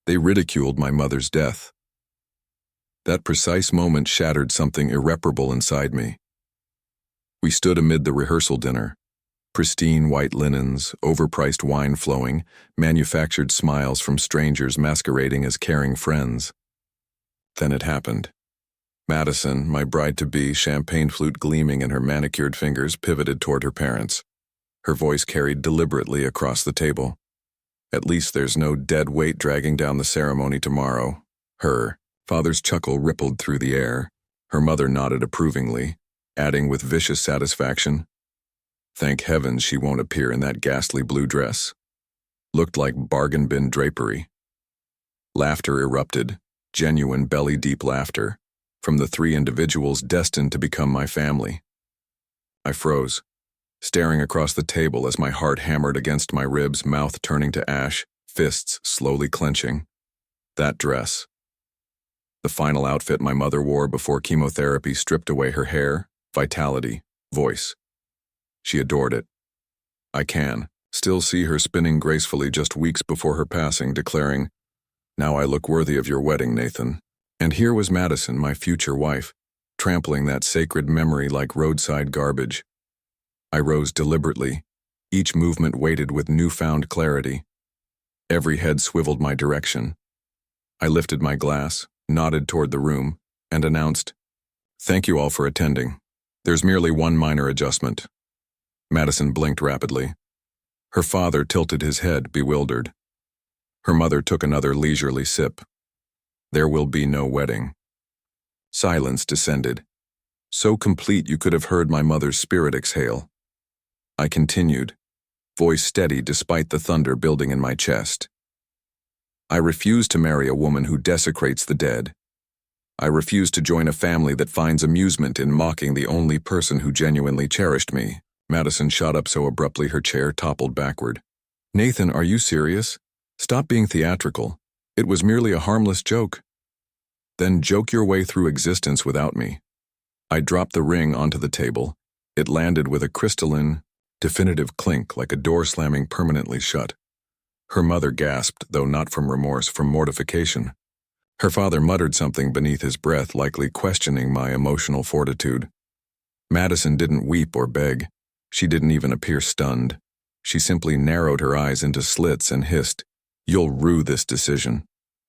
They ridiculed my mother's death. That precise moment shattered something irreparable inside me. We stood amid the rehearsal dinner. Pristine white linens, overpriced wine flowing, manufactured smiles from strangers masquerading as caring friends. Then it happened. Madison, my bride-to-be, champagne flute gleaming in her manicured fingers, pivoted toward her parents. Her voice carried deliberately across the table. At least there's no dead weight dragging down the ceremony tomorrow. Her father's chuckle rippled through the air. Her mother nodded approvingly, adding with vicious satisfaction, "Thank heavens she won't appear in that ghastly blue dress." Looked like bargain bin drapery. Laughter erupted, genuine belly-deep laughter, from the three individuals destined to become my family. I froze, staring across the table as my heart hammered against my ribs, mouth turning to ash, fists slowly clenching. That dress. The final outfit my mother wore before chemotherapy stripped away her hair, vitality, voice. She adored it. I can still see her spinning gracefully just weeks before her passing, declaring, "Now I look worthy of your wedding, Nathan." And here was Madison, my future wife, trampling that sacred memory like roadside garbage. I rose deliberately, each movement weighted with newfound clarity. Every head swiveled my direction. I lifted my glass, nodded toward the room, and announced, "Thank you all for attending. There's merely one minor adjustment." Madison blinked rapidly. Her father tilted his head, bewildered. Her mother took another leisurely sip. There will be no wedding. Silence descended, so complete you could have heard my mother's spirit exhale. I continued, voice steady despite the thunder building in my chest. I refuse to marry a woman who desecrates the dead. I refuse to join a family that finds amusement in mocking the only person who genuinely cherished me. Madison shot up so abruptly her chair toppled backward. "Nathan, are you serious? Stop being theatrical. It was merely a harmless joke." "Then joke your way through existence without me." I dropped the ring onto the table. It landed with a crystalline, definitive clink like a door slamming permanently shut. Her mother gasped, though not from remorse, from mortification. Her father muttered something beneath his breath, likely questioning my emotional fortitude. Madison didn't weep or beg. She didn't even appear stunned. She simply narrowed her eyes into slits and hissed, "You'll rue this decision."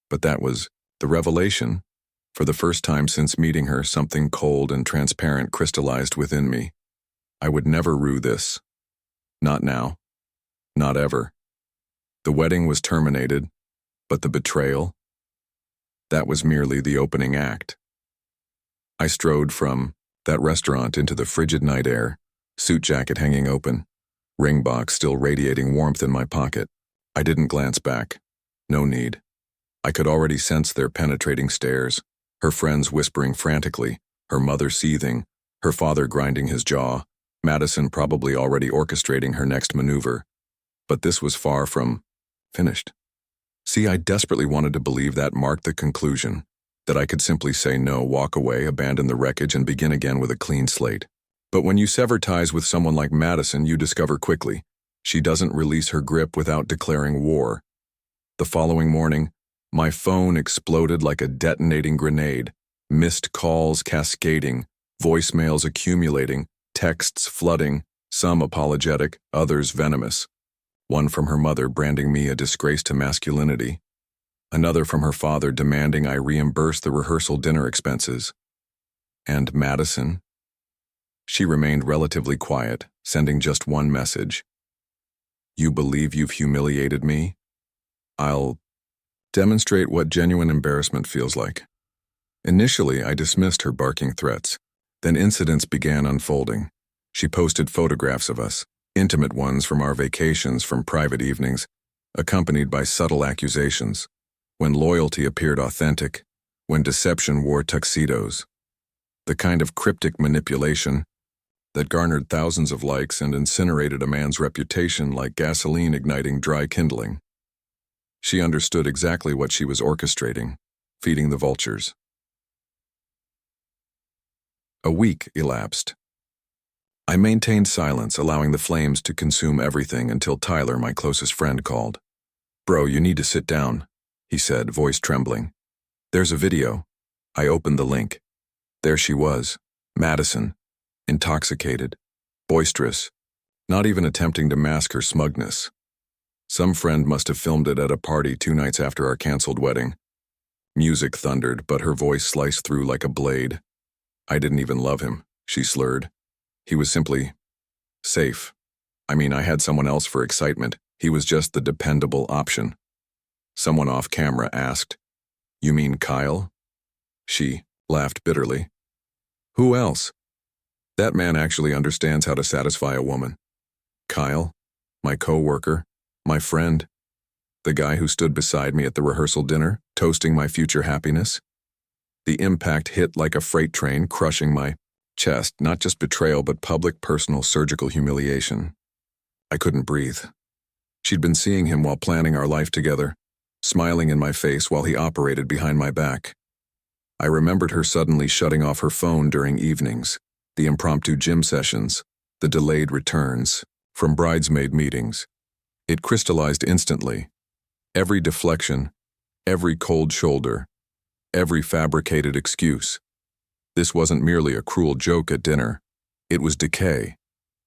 But that was the revelation. For the first time since meeting her, something cold and transparent crystallized within me. I would never rue this. Not now. Not ever. The wedding was terminated, but the betrayal? That was merely the opening act. I strode from that restaurant into the frigid night air, suit jacket hanging open, ring box still radiating warmth in my pocket. I didn't glance back. No need. I could already sense their penetrating stares, her friends whispering frantically, her mother seething, her father grinding his jaw, Madison probably already orchestrating her next maneuver. But this was far from finished. See, I desperately wanted to believe that marked the conclusion, that I could simply say no, walk away, abandon the wreckage, and begin again with a clean slate. But when you sever ties with someone like Madison, you discover quickly, she doesn't release her grip without declaring war. The following morning, my phone exploded like a detonating grenade, missed calls cascading, voicemails accumulating, texts flooding, some apologetic, others venomous. One from her mother branding me a disgrace to masculinity. Another from her father demanding I reimburse the rehearsal dinner expenses. And Madison? She remained relatively quiet, sending just one message. "You believe you've humiliated me? I'll demonstrate what genuine embarrassment feels like." Initially, I dismissed her barking threats. Then incidents began unfolding. She posted photographs of us, intimate ones from our vacations, from private evenings, accompanied by subtle accusations. When loyalty appeared authentic, when deception wore tuxedos. The kind of cryptic manipulation that garnered thousands of likes and incinerated a man's reputation like gasoline igniting dry kindling. She understood exactly what she was orchestrating, feeding the vultures. A week elapsed. I maintained silence, allowing the flames to consume everything until Tyler, my closest friend, called. "Bro, you need to sit down." he said, voice trembling. There's a video. I opened the link. There she was, Madison, intoxicated, boisterous, not even attempting to mask her smugness. Some friend must have filmed it at a party 2 nights after our canceled wedding. Music thundered, but her voice sliced through like a blade. I didn't even love him, she slurred. He was simply safe. I mean, I had someone else for excitement. He was just the dependable option. Someone off camera asked, "You mean Kyle?" She laughed bitterly. "Who else? That man actually understands how to satisfy a woman. Kyle, my co-worker, my friend, the guy who stood beside me at the rehearsal dinner, toasting my future happiness." The impact hit like a freight train, crushing my chest, not just betrayal but public, personal, surgical humiliation. I couldn't breathe. She'd been seeing him while planning our life together, smiling in my face while he operated behind my back. I remembered her suddenly shutting off her phone during evenings, the impromptu gym sessions, the delayed returns from bridesmaid meetings. It crystallized instantly. Every deflection, every cold shoulder, every fabricated excuse. This wasn't merely a cruel joke at dinner. It was decay,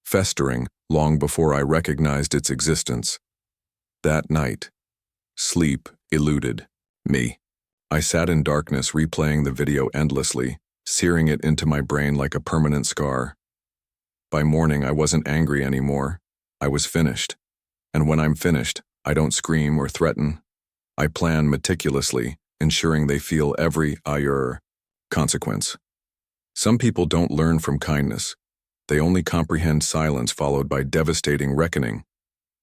festering long before I recognized its existence. That night, sleep eluded me. I sat in darkness, replaying the video endlessly, searing it into my brain like a permanent scar. By morning, I wasn't angry anymore. I was finished. And when I'm finished, I don't scream or threaten. I plan meticulously, ensuring they feel every consequence. Some people don't learn from kindness. They only comprehend silence followed by devastating reckoning.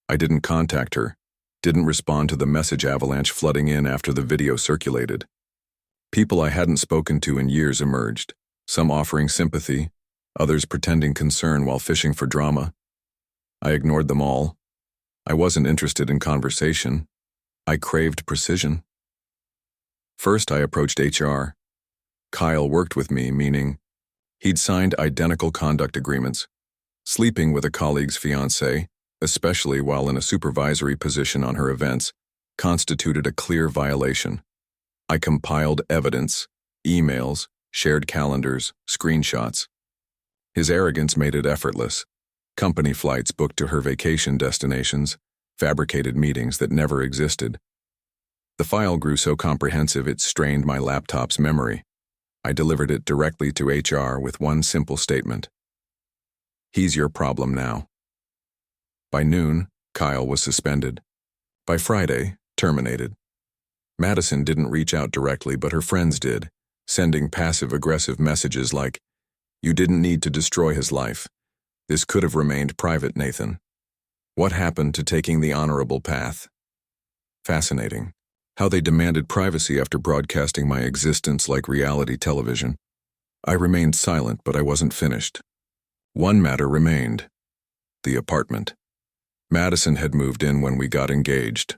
I didn't contact her, didn't respond to the message avalanche flooding in after the video circulated. People I hadn't spoken to in years emerged, some offering sympathy, others pretending concern while fishing for drama. I ignored them all. I wasn't interested in conversation. I craved precision. First, I approached HR. Kyle worked with me, meaning he'd signed identical conduct agreements. Sleeping with a colleague's fiancée, especially while in a supervisory position on her events, constituted a clear violation. I compiled evidence, emails, shared calendars, screenshots. His arrogance made it effortless. Company flights booked to her vacation destinations, fabricated meetings that never existed. The file grew so comprehensive it strained my laptop's memory. I delivered it directly to HR with one simple statement. "He's your problem now." By noon, Kyle was suspended. By Friday, terminated. Madison didn't reach out directly, but her friends did, sending passive-aggressive messages like, "You didn't need to destroy his life. This could have remained private, Nathan. What happened to taking the honorable path?" Fascinating. How they demanded privacy after broadcasting my existence like reality television. I remained silent, but I wasn't finished. One matter remained. The apartment. Madison had moved in when we got engaged.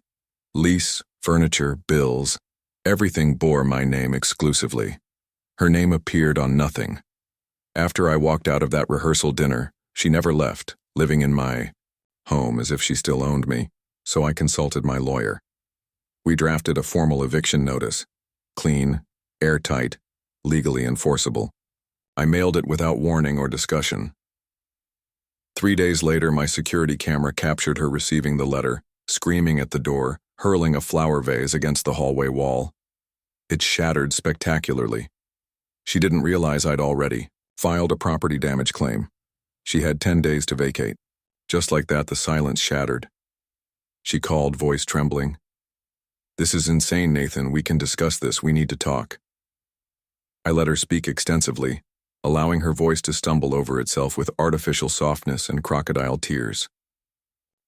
Lease, furniture, bills, everything bore my name exclusively. Her name appeared on nothing. After I walked out of that rehearsal dinner, she never left, living in my home as if she still owned me, so I consulted my lawyer. We drafted a formal eviction notice, clean, airtight, legally enforceable. I mailed it without warning or discussion. 3 days later, my security camera captured her receiving the letter, screaming at the door, hurling a flower vase against the hallway wall. It shattered spectacularly. She didn't realize I'd already filed a property damage claim. She had 10 days to vacate. Just like that, the silence shattered. She called, voice trembling. "This is insane, Nathan. We can discuss this. We need to talk." I let her speak extensively, allowing her voice to stumble over itself with artificial softness and crocodile tears.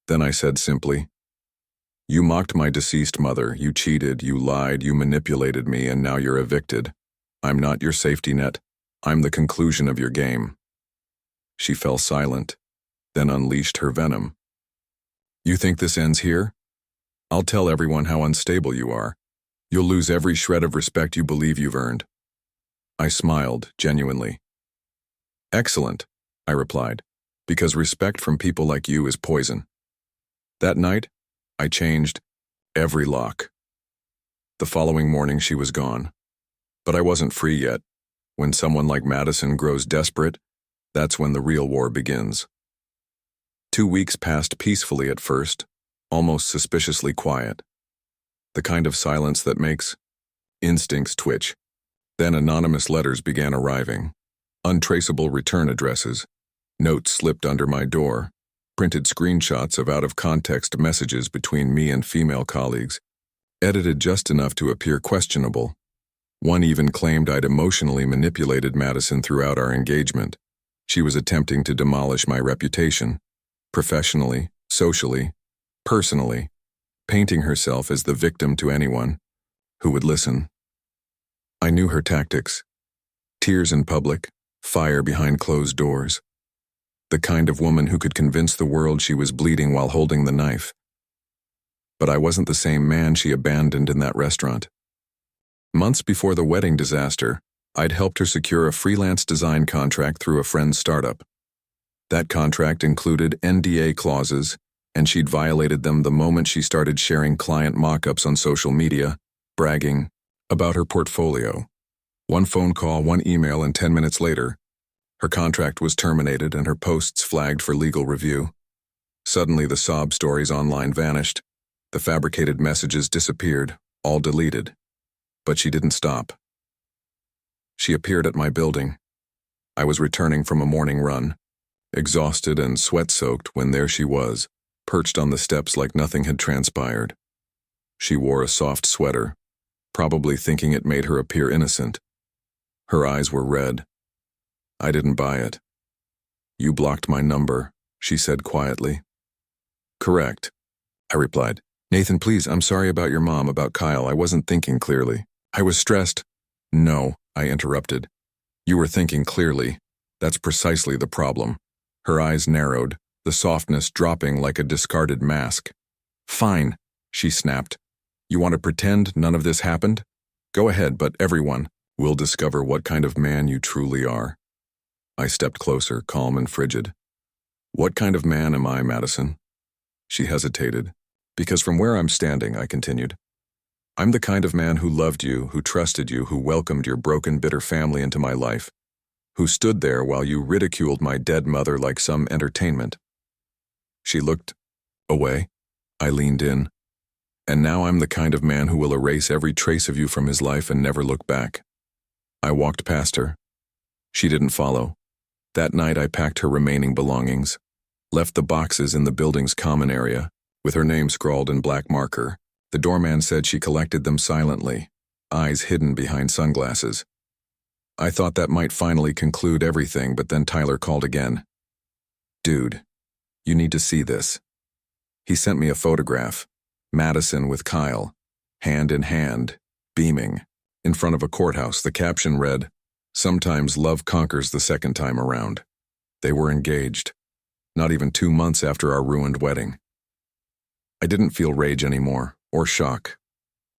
Then I said simply, "You mocked my deceased mother, you cheated, you lied, you manipulated me, and now you're evicted. I'm not your safety net. I'm the conclusion of your game." She fell silent, then unleashed her venom. "You think this ends here? I'll tell everyone how unstable you are. You'll lose every shred of respect you believe you've earned." I smiled, genuinely. "Excellent," I replied, "because respect from people like you is poison." That night, I changed every lock. The following morning she was gone. But I wasn't free yet. When someone like Madison grows desperate, that's when the real war begins. 2 weeks passed peacefully at first, almost suspiciously quiet. The kind of silence that makes instincts twitch. Then anonymous letters began arriving. Untraceable return addresses. Notes slipped under my door. Printed screenshots of out-of-context messages between me and female colleagues, edited just enough to appear questionable. One even claimed I'd emotionally manipulated Madison throughout our engagement. She was attempting to demolish my reputation, professionally, socially, personally, painting herself as the victim to anyone who would listen. I knew her tactics. Tears in public, fire behind closed doors. The kind of woman who could convince the world she was bleeding while holding the knife. But I wasn't the same man she abandoned in that restaurant. Months before the wedding disaster, I'd helped her secure a freelance design contract through a friend's startup. That contract included NDA clauses, and she'd violated them the moment she started sharing client mock-ups on social media, bragging about her portfolio. One phone call, one email, and 10 minutes later, her contract was terminated and her posts flagged for legal review. Suddenly the sob stories online vanished. The fabricated messages disappeared, all deleted. But she didn't stop. She appeared at my building. I was returning from a morning run, exhausted and sweat-soaked when there she was, perched on the steps like nothing had transpired. She wore a soft sweater, probably thinking it made her appear innocent. Her eyes were red. I didn't buy it. "You blocked my number," she said quietly. "Correct," I replied. "Nathan, please, I'm sorry about your mom, about Kyle. I wasn't thinking clearly. I was stressed." "No," I interrupted. "You were thinking clearly. That's precisely the problem." Her eyes narrowed, the softness dropping like a discarded mask. "Fine," she snapped. "You want to pretend none of this happened? Go ahead, but everyone will discover what kind of man you truly are." I stepped closer, calm and frigid. "What kind of man am I, Madison?" She hesitated. "Because from where I'm standing," I continued, "I'm the kind of man who loved you, who trusted you, who welcomed your broken, bitter family into my life, who stood there while you ridiculed my dead mother like some entertainment." She looked away. I leaned in. "And now I'm the kind of man who will erase every trace of you from his life and never look back." I walked past her. She didn't follow. That night I packed her remaining belongings, left the boxes in the building's common area, with her name scrawled in black marker. The doorman said she collected them silently, eyes hidden behind sunglasses. I thought that might finally conclude everything, but then Tyler called again. "Dude, you need to see this." He sent me a photograph. Madison with Kyle, hand in hand, beaming, in front of a courthouse. The caption read, "Sometimes love conquers the second time around." They were engaged, not even 2 months after our ruined wedding. I didn't feel rage anymore, or shock.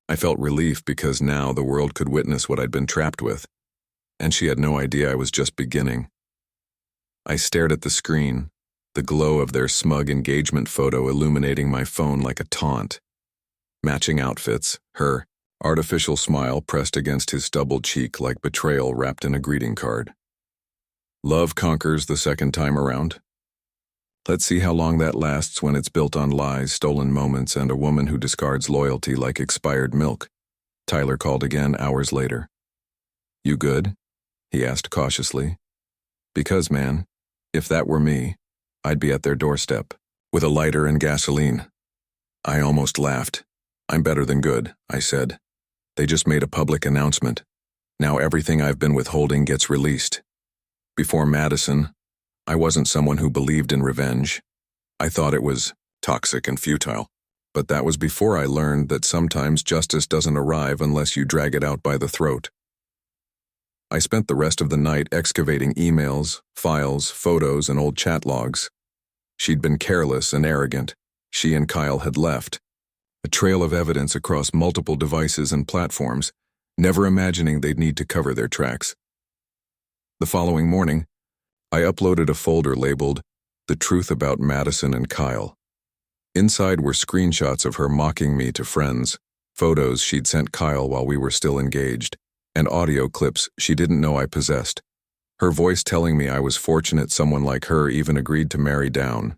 I felt relief because now the world could witness what I'd been trapped with, and she had no idea I was just beginning. I stared at the screen, the glow of their smug engagement photo illuminating my phone like a taunt. Matching outfits, her artificial smile pressed against his stubbled cheek like betrayal wrapped in a greeting card. Love conquers the second time around. Let's see how long that lasts when it's built on lies, stolen moments, and a woman who discards loyalty like expired milk. Tyler called again hours later. "You good?" he asked cautiously. "Because, man, if that were me, I'd be at their doorstep, with a lighter and gasoline." I almost laughed. "I'm better than good," I said. "They just made a public announcement. Now everything I've been withholding gets released." Before Madison, I wasn't someone who believed in revenge. I thought it was toxic and futile. But that was before I learned that sometimes justice doesn't arrive unless you drag it out by the throat. I spent the rest of the night excavating emails, files, photos, and old chat logs. She'd been careless and arrogant. She and Kyle had left. A trail of evidence across multiple devices and platforms, never imagining they'd need to cover their tracks. The following morning, I uploaded a folder labeled "The Truth About Madison and Kyle." Inside were screenshots of her mocking me to friends, photos she'd sent Kyle while we were still engaged, and audio clips she didn't know I possessed. Her voice telling me I was fortunate someone like her even agreed to marry down.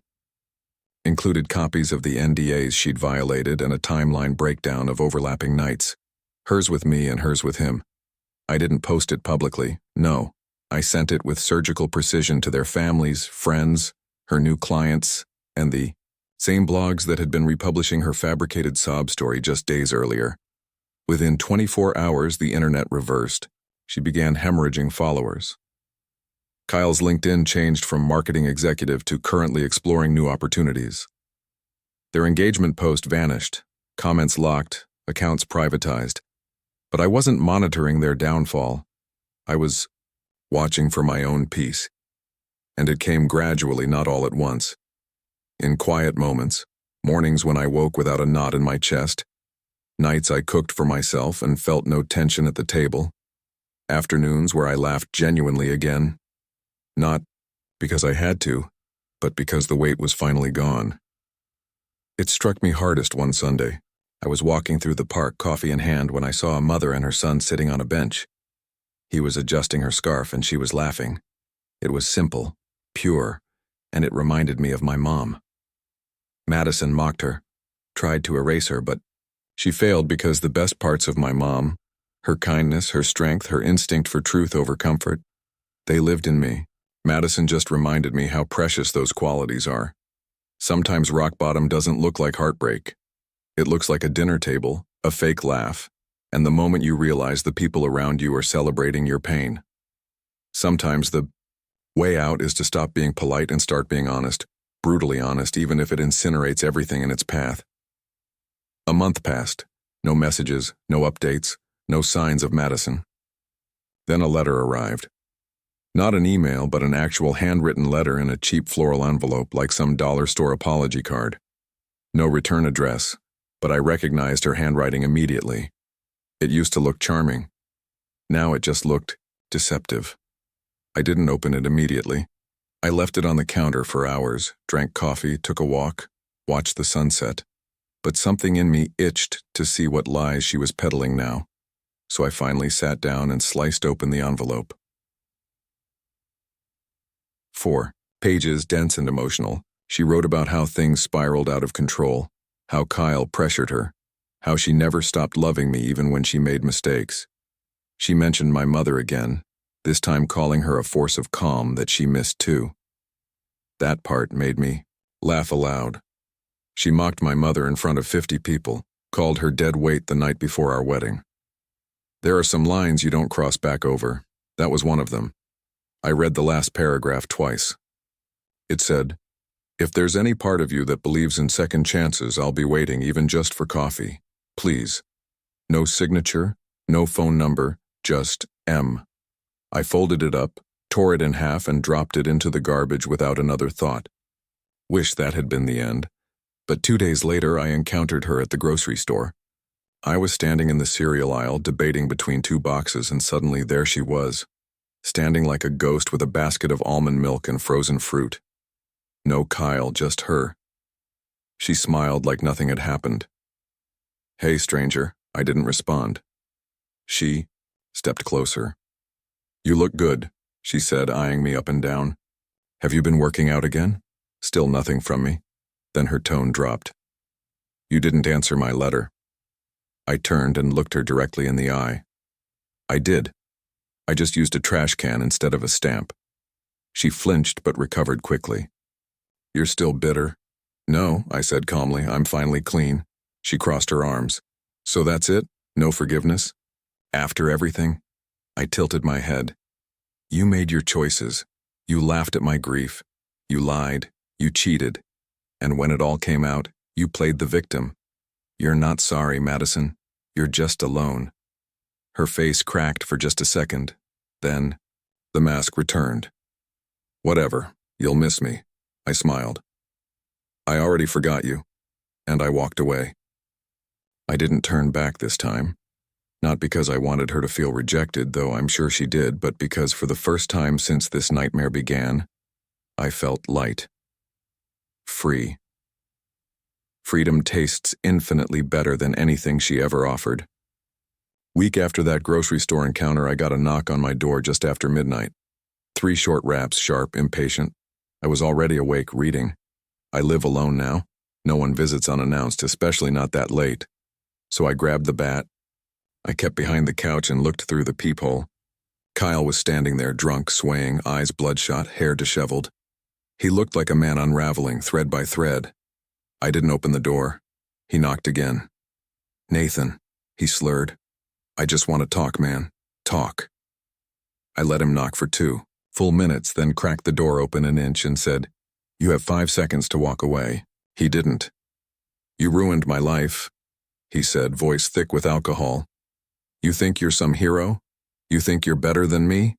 Included copies of the NDAs she'd violated and a timeline breakdown of overlapping nights. Hers with me and hers with him. I didn't post it publicly, no. I sent it with surgical precision to their families, friends, her new clients, and the same blogs that had been republishing her fabricated sob story just days earlier. Within 24 hours, the internet reversed. She began hemorrhaging followers. Kyle's LinkedIn changed from marketing executive to currently exploring new opportunities. Their engagement post vanished, comments locked, accounts privatized. But I wasn't monitoring their downfall. I was watching for my own peace. And it came gradually, not all at once. In quiet moments, mornings when I woke without a knot in my chest, nights I cooked for myself and felt no tension at the table, afternoons where I laughed genuinely again. Not because I had to, but because the weight was finally gone. It struck me hardest one Sunday. I was walking through the park, coffee in hand, when I saw a mother and her son sitting on a bench. He was adjusting her scarf and she was laughing. It was simple, pure, and it reminded me of my mom. Madison mocked her, tried to erase her, but she failed because the best parts of my mom, her kindness, her strength, her instinct for truth over comfort, they lived in me. Madison just reminded me how precious those qualities are. Sometimes rock bottom doesn't look like heartbreak. It looks like a dinner table, a fake laugh, and the moment you realize the people around you are celebrating your pain. Sometimes the way out is to stop being polite and start being honest, brutally honest, even if it incinerates everything in its path. A month passed. No messages, no updates, no signs of Madison. Then a letter arrived. Not an email, but an actual handwritten letter in a cheap floral envelope like some dollar store apology card. No return address, but I recognized her handwriting immediately. It used to look charming. Now it just looked deceptive. I didn't open it immediately. I left it on the counter for hours, drank coffee, took a walk, watched the sunset. But something in me itched to see what lies she was peddling now. So I finally sat down and sliced open the envelope. 4 pages, dense and emotional. She wrote about how things spiraled out of control, how Kyle pressured her, how she never stopped loving me even when she made mistakes. She mentioned my mother again, this time calling her a force of calm that she missed too. That part made me laugh aloud. She mocked my mother in front of 50 people, called her dead weight the night before our wedding. There are some lines you don't cross back over. That was one of them. I read the last paragraph twice. It said, "If there's any part of you that believes in second chances, I'll be waiting even just for coffee. Please. No signature, no phone number, just M." I folded it up, tore it in half, and dropped it into the garbage without another thought. Wish that had been the end. But 2 days later, I encountered her at the grocery store. I was standing in the cereal aisle, debating between 2 boxes, and suddenly there she was, standing like a ghost with a basket of almond milk and frozen fruit. No Kyle, just her. She smiled like nothing had happened. "Hey, stranger," I didn't respond. She stepped closer. "You look good," she said, eyeing me up and down. "Have you been working out again?" Still nothing from me. Then her tone dropped. "You didn't answer my letter." I turned and looked her directly in the eye. "I did. I just used a trash can instead of a stamp." She flinched but recovered quickly. "You're still bitter?" "No," I said calmly. "I'm finally clean." She crossed her arms. "So that's it? No forgiveness? After everything?" I tilted my head. "You made your choices. You laughed at my grief. You lied. You cheated. And when it all came out, you played the victim. You're not sorry, Madison. You're just alone." Her face cracked for just a second. Then, the mask returned. "Whatever. You'll miss me." I smiled. "I already forgot you." And I walked away. I didn't turn back this time. Not because I wanted her to feel rejected, though I'm sure she did, but because for the first time since this nightmare began, I felt light. Free. Freedom tastes infinitely better than anything she ever offered. Week after that grocery store encounter, I got a knock on my door just after midnight. 3 short raps, sharp, impatient. I was already awake, reading. I live alone now. No one visits unannounced, especially not that late. So I grabbed the bat. I kept behind the couch and looked through the peephole. Kyle was standing there, drunk, swaying, eyes bloodshot, hair disheveled. He looked like a man unraveling, thread by thread. I didn't open the door. He knocked again. "Nathan," he slurred. "I just want to talk, man. Talk." I let him knock for 2 full minutes, then cracked the door open an inch and said, "You have 5 seconds to walk away." He didn't. "You ruined my life," he said, voice thick with alcohol. "You think you're some hero? You think you're better than me?"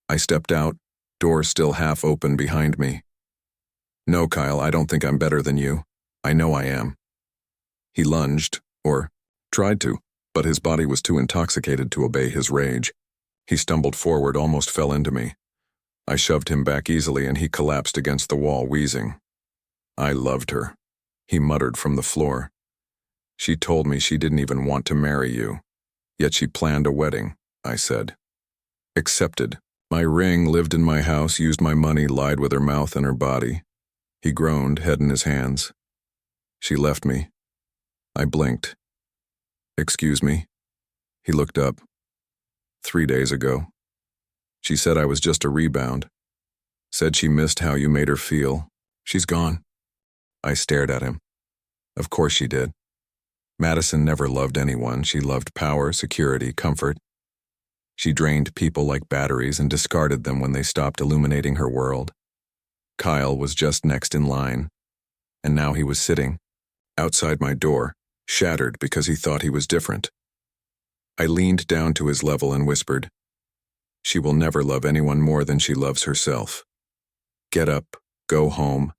I stepped out, door still half open behind me. "No, Kyle, I don't think I'm better than you. I know I am." He lunged, or tried to, but his body was too intoxicated to obey his rage. He stumbled forward, almost fell into me. I shoved him back easily and he collapsed against the wall, wheezing. "I loved her," he muttered from the floor. "She told me she didn't even want to marry you. Yet she planned a wedding," I said. "Accepted. My ring, lived in my house, used my money, lied with her mouth and her body." He groaned, head in his hands. "She left me." I blinked. "Excuse me?" He looked up. 3 days ago. She said I was just a rebound. Said she missed how you made her feel. She's gone." I stared at him. Of course she did. Madison never loved anyone. She loved power, security, comfort. She drained people like batteries and discarded them when they stopped illuminating her world. Kyle was just next in line, and now he was sitting outside my door, shattered because he thought he was different. I leaned down to his level and whispered, "She will never love anyone more than she loves herself. Get up, go home,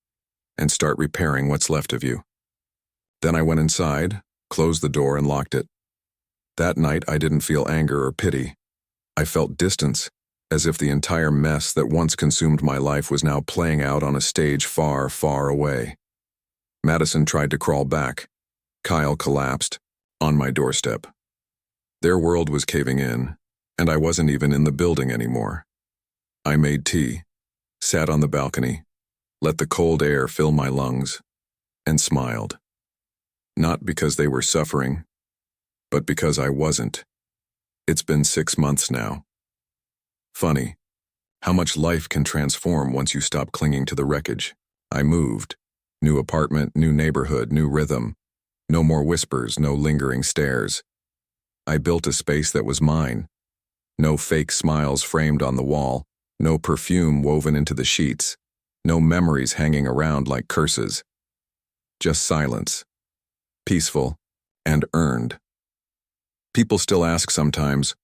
and start repairing what's left of you." Then I went inside, closed the door, and locked it. That night I didn't feel anger or pity. I felt distance, as if the entire mess that once consumed my life was now playing out on a stage far, far away. Madison tried to crawl back. Kyle collapsed, on my doorstep. Their world was caving in, and I wasn't even in the building anymore. I made tea, sat on the balcony, let the cold air fill my lungs, and smiled. Not because they were suffering, but because I wasn't. It's been 6 months now. Funny, how much life can transform once you stop clinging to the wreckage. I moved. New apartment, new neighborhood, new rhythm. No more whispers, no lingering stares. I built a space that was mine. No fake smiles framed on the wall, no perfume woven into the sheets, no memories hanging around like curses. Just silence. Peaceful and earned. People still ask sometimes,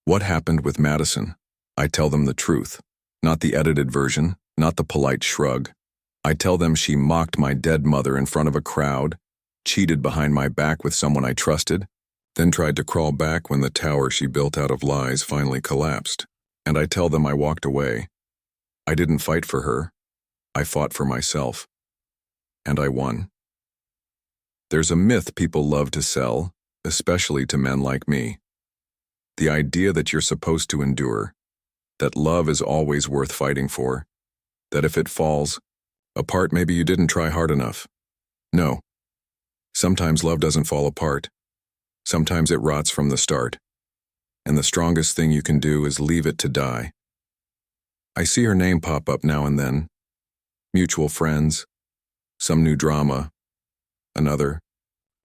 "What happened with Madison?" I tell them the truth, not the edited version, not the polite shrug. I tell them she mocked my dead mother in front of a crowd, cheated behind my back with someone I trusted, then tried to crawl back when the tower she built out of lies finally collapsed. And I tell them I walked away. I didn't fight for her. I fought for myself. And I won. There's a myth people love to sell, especially to men like me. The idea that you're supposed to endure, that love is always worth fighting for, that if it falls apart, maybe you didn't try hard enough. No. Sometimes love doesn't fall apart. Sometimes it rots from the start. And the strongest thing you can do is leave it to die. I see her name pop up now and then. Mutual friends, some new drama, another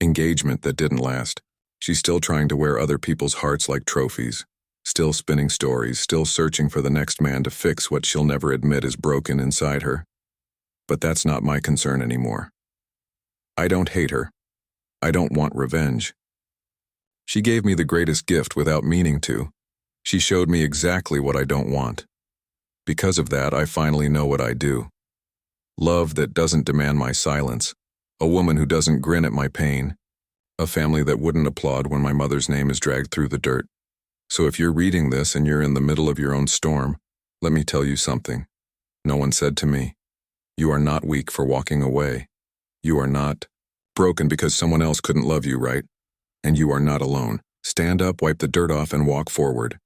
engagement that didn't last. She's still trying to wear other people's hearts like trophies, still spinning stories, still searching for the next man to fix what she'll never admit is broken inside her. But that's not my concern anymore. I don't hate her. I don't want revenge. She gave me the greatest gift without meaning to. She showed me exactly what I don't want. Because of that, I finally know what I do. Love that doesn't demand my silence. A woman who doesn't grin at my pain. A family that wouldn't applaud when my mother's name is dragged through the dirt. So if you're reading this and you're in the middle of your own storm, let me tell you something. No one said to me, "You are not weak for walking away." You are not broken because someone else couldn't love you, right? And you are not alone. Stand up, wipe the dirt off, and walk forward.